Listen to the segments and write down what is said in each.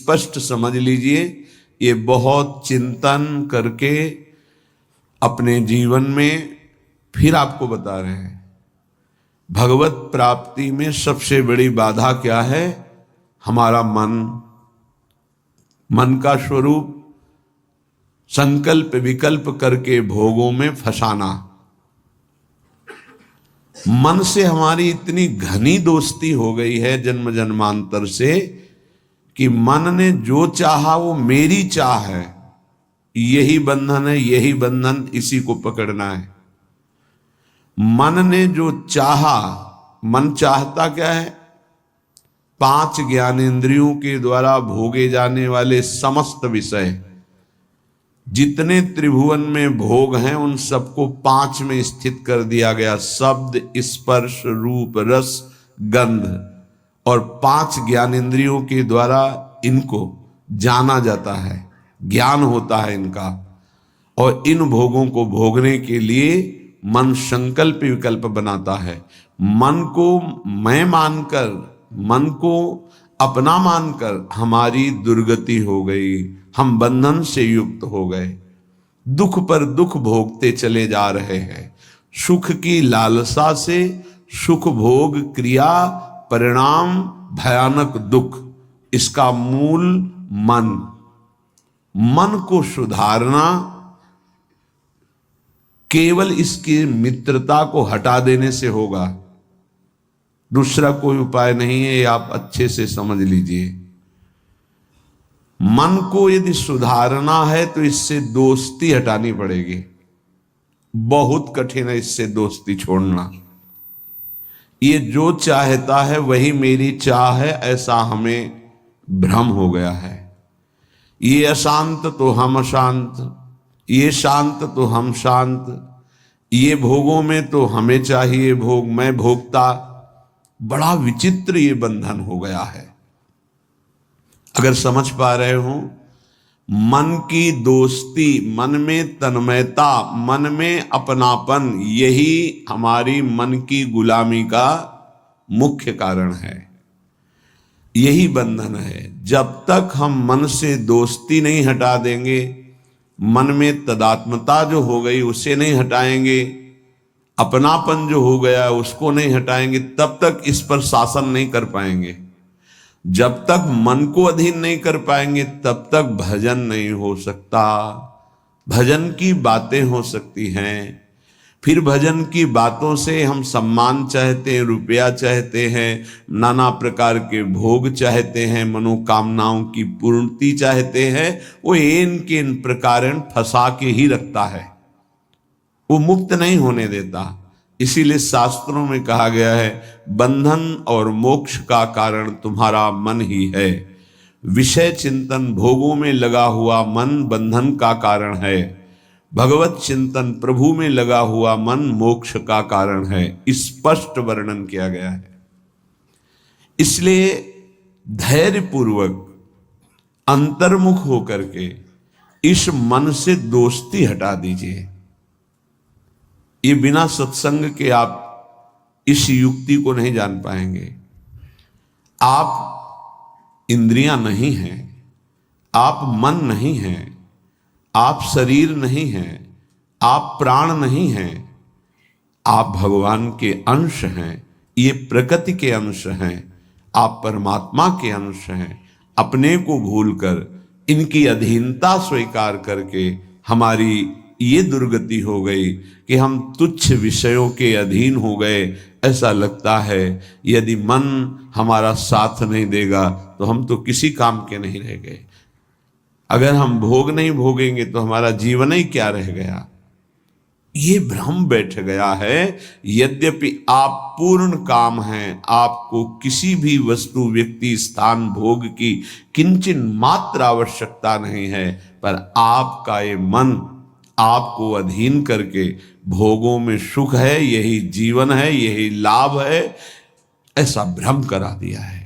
स्पष्ट समझ लीजिए। ये बहुत चिंतन करके अपने जीवन में फिर आपको बता रहे हैं, भगवत प्राप्ति में सबसे बड़ी बाधा क्या है? हमारा मन। मन का स्वरूप संकल्प विकल्प करके भोगों में फंसाना। मन से हमारी इतनी घनी दोस्ती हो गई है जन्म जन्मांतर से कि मन ने जो चाहा वो मेरी चाह है, यही बंधन है, यही बंधन, इसी को पकड़ना है। मन ने जो चाहा, मन चाहता क्या है? 5 ज्ञानेंद्रियों के द्वारा भोगे जाने वाले समस्त विषय, जितने त्रिभुवन में भोग हैं उन सबको 5 में स्थित कर दिया गया। शब्द, स्पर्श, रूप, रस, गंध, और 5 ज्ञानेंद्रियों के द्वारा इनको जाना जाता है, ज्ञान होता है इनका। और इन भोगों को भोगने के लिए मन संकल्प विकल्प बनाता है। मन को मैं मानकर, मन को अपना मानकर हमारी दुर्गति हो गई, हम बंधन से युक्त हो गए, दुख पर दुख भोगते चले जा रहे हैं। सुख की लालसा से सुख भोग क्रिया परिणाम भयानक दुख, इसका मूल मन। मन को सुधारना केवल इसकी मित्रता को हटा देने से होगा, दूसरा कोई उपाय नहीं है। ये आप अच्छे से समझ लीजिए। मन को यदि सुधारना है तो इससे दोस्ती हटानी पड़ेगी। बहुत कठिन है इससे दोस्ती छोड़ना। ये जो चाहता है वही मेरी चाह है, ऐसा हमें भ्रम हो गया है। ये अशांत तो हम अशांत, ये शांत तो हम शांत, ये भोगों में तो हमें चाहिए भोग, मैं भोगता। बड़ा विचित्र ये बंधन हो गया है। अगर समझ पा रहे हो, मन की दोस्ती, मन में तन्मयता, मन में अपनापन, यही हमारी मन की गुलामी का मुख्य कारण है, यही बंधन है। जब तक हम मन से दोस्ती नहीं हटा देंगे, मन में तदात्मता जो हो गई उसे नहीं हटाएंगे, अपनापन जो हो गया उसको नहीं हटाएंगे, तब तक इस पर शासन नहीं कर पाएंगे। जब तक मन को अधीन नहीं कर पाएंगे तब तक भजन नहीं हो सकता। भजन की बातें हो सकती हैं, फिर भजन की बातों से हम सम्मान चाहते हैं, रुपया चाहते हैं, नाना प्रकार के भोग चाहते हैं, मनोकामनाओं की पूर्ति चाहते हैं। वो इन के इन प्रकार फंसा के ही रखता है, वो मुक्त नहीं होने देता। इसीलिए शास्त्रों में कहा गया है, बंधन और मोक्ष का कारण तुम्हारा मन ही है। विषय चिंतन भोगों में लगा हुआ मन बंधन का कारण है, भगवत चिंतन प्रभु में लगा हुआ मन मोक्ष का कारण है। स्पष्ट वर्णन किया गया है। इसलिए धैर्य पूर्वक अंतर्मुख होकर के इस मन से दोस्ती हटा दीजिए। ये बिना सत्संग के आप इस युक्ति को नहीं जान पाएंगे। आप इंद्रियां नहीं हैं, आप मन नहीं हैं, आप शरीर नहीं हैं, आप प्राण नहीं हैं, आप भगवान के अंश हैं, ये प्रकृति के अंश हैं, आप परमात्मा के अंश हैं। अपने को भूलकर इनकी अधीनता स्वीकार करके हमारी ये दुर्गति हो गई कि हम तुच्छ विषयों के अधीन हो गए। ऐसा लगता है यदि मन हमारा साथ नहीं देगा तो हम तो किसी काम के नहीं रह गए। अगर हम भोग नहीं भोगेंगे तो हमारा जीवन ही क्या रह गया। ये भ्रम बैठ गया है। यद्यपि आप पूर्ण काम हैं, आपको किसी भी वस्तु व्यक्ति स्थान भोग की किंचन मात्र आवश्यकता नहीं है, पर आपका ये मन आपको अधीन करके भोगों में सुख है, यही जीवन है, यही लाभ है, ऐसा भ्रम करा दिया है।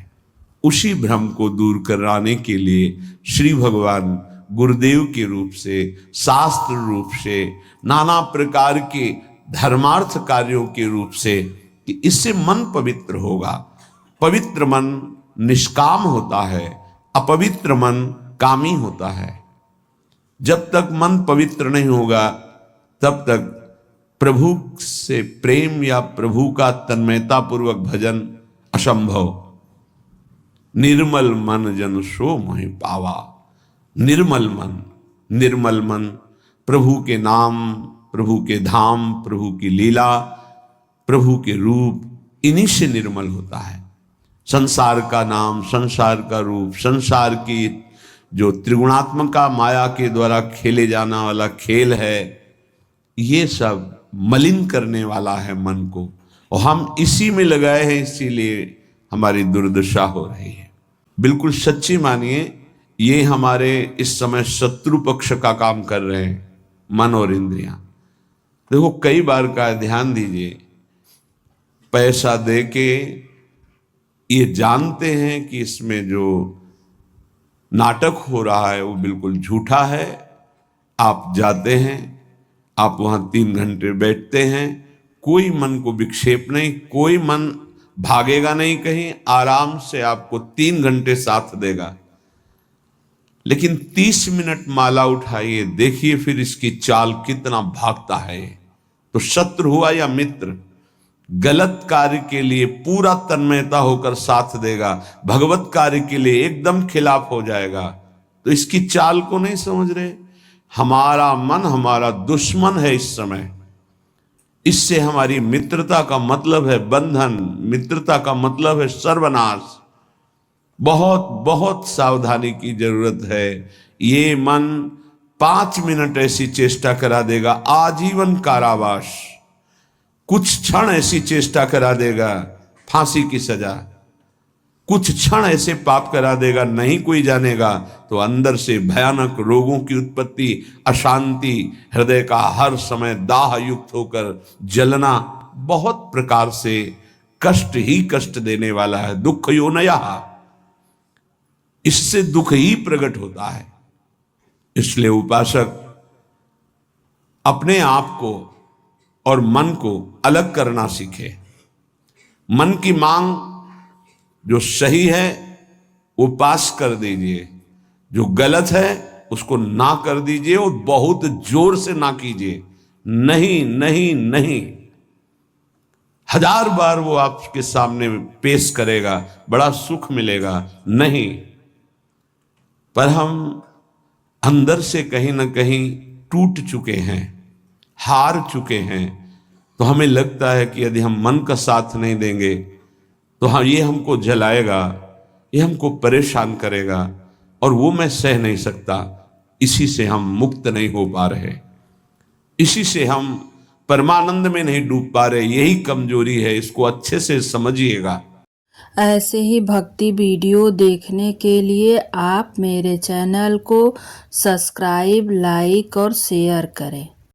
उसी भ्रम को दूर कराने के लिए श्री भगवान गुरुदेव के रूप से, शास्त्र रूप से, नाना प्रकार के धर्मार्थ कार्यों के रूप से, कि इससे मन पवित्र होगा। पवित्र मन निष्काम होता है, अपवित्र मन कामी होता है। जब तक मन पवित्र नहीं होगा तब तक प्रभु से प्रेम या प्रभु का तन्मयता पूर्वक भजन असंभव। निर्मल मन जन सो मोहि पावा। निर्मल मन प्रभु के नाम, प्रभु के धाम, प्रभु की लीला, प्रभु के रूप, इन्हीं से निर्मल होता है। संसार का नाम, संसार का रूप, संसार की जो त्रिगुणात्मका माया के द्वारा खेले जाना वाला खेल है, ये सब मलिन करने वाला है मन को, और हम इसी में लगाए हैं, इसीलिए हमारी दुर्दशा हो रही है। बिल्कुल सच्ची मानिए, ये हमारे इस समय शत्रु पक्ष का काम कर रहे हैं, मन और इंद्रियां। देखो, कई बार का ध्यान दीजिए, पैसा दे के ये जानते हैं कि इसमें जो नाटक हो रहा है वो बिल्कुल झूठा है। आप जाते हैं, आप वहां 3 घंटे बैठते हैं, कोई मन को विक्षेप नहीं, कोई मन भागेगा नहीं कहीं, आराम से आपको 3 घंटे साथ देगा। लेकिन 30 मिनट माला उठाइए, देखिए फिर इसकी चाल कितना भागता है। तो शत्रु हुआ या मित्र, गलत कार्य के लिए पूरा तन्मयता होकर साथ देगा, भगवत कार्य के लिए एकदम खिलाफ हो जाएगा। तो इसकी चाल को नहीं समझ रहे। हमारा मन हमारा दुश्मन है इस समय। इससे हमारी मित्रता का मतलब है बंधन, मित्रता का मतलब है सर्वनाश। बहुत बहुत सावधानी की जरूरत है। ये मन 5 मिनट ऐसी चेष्टा करा देगा, आजीवन कारावास। कुछ क्षण ऐसी चेष्टा करा देगा, फांसी की सजा। कुछ क्षण ऐसे पाप करा देगा, नहीं कोई जानेगा, तो अंदर से भयानक रोगों की उत्पत्ति, अशांति, हृदय का हर समय दाह युक्त होकर जलना, बहुत प्रकार से कष्ट ही कष्ट देने वाला है। दुख योनया, इससे दुख ही प्रकट होता है। इसलिए उपासक अपने आप को और मन को अलग करना सीखे। मन की मांग जो सही है वो पास कर दीजिए, जो गलत है उसको ना कर दीजिए, और बहुत जोर से ना कीजिए। नहीं नहीं नहीं, 1000 बार वो आपके सामने पेश करेगा, बड़ा सुख मिलेगा। नहीं, पर हम अंदर से कहीं ना कहीं टूट चुके हैं, हार चुके हैं। तो हमें लगता है कि यदि हम मन का साथ नहीं देंगे तो हाँ, ये हमको जलाएगा, ये हमको परेशान करेगा, और वो मैं सह नहीं सकता। इसी से हम मुक्त नहीं हो पा रहे, इसी से हम परमानंद में नहीं डूब पा रहे। यही कमजोरी है, इसको अच्छे से समझिएगा। ऐसे ही भक्ति वीडियो देखने के लिए आप मेरे चैनल को सब्सक्राइब, लाइक और शेयर करें।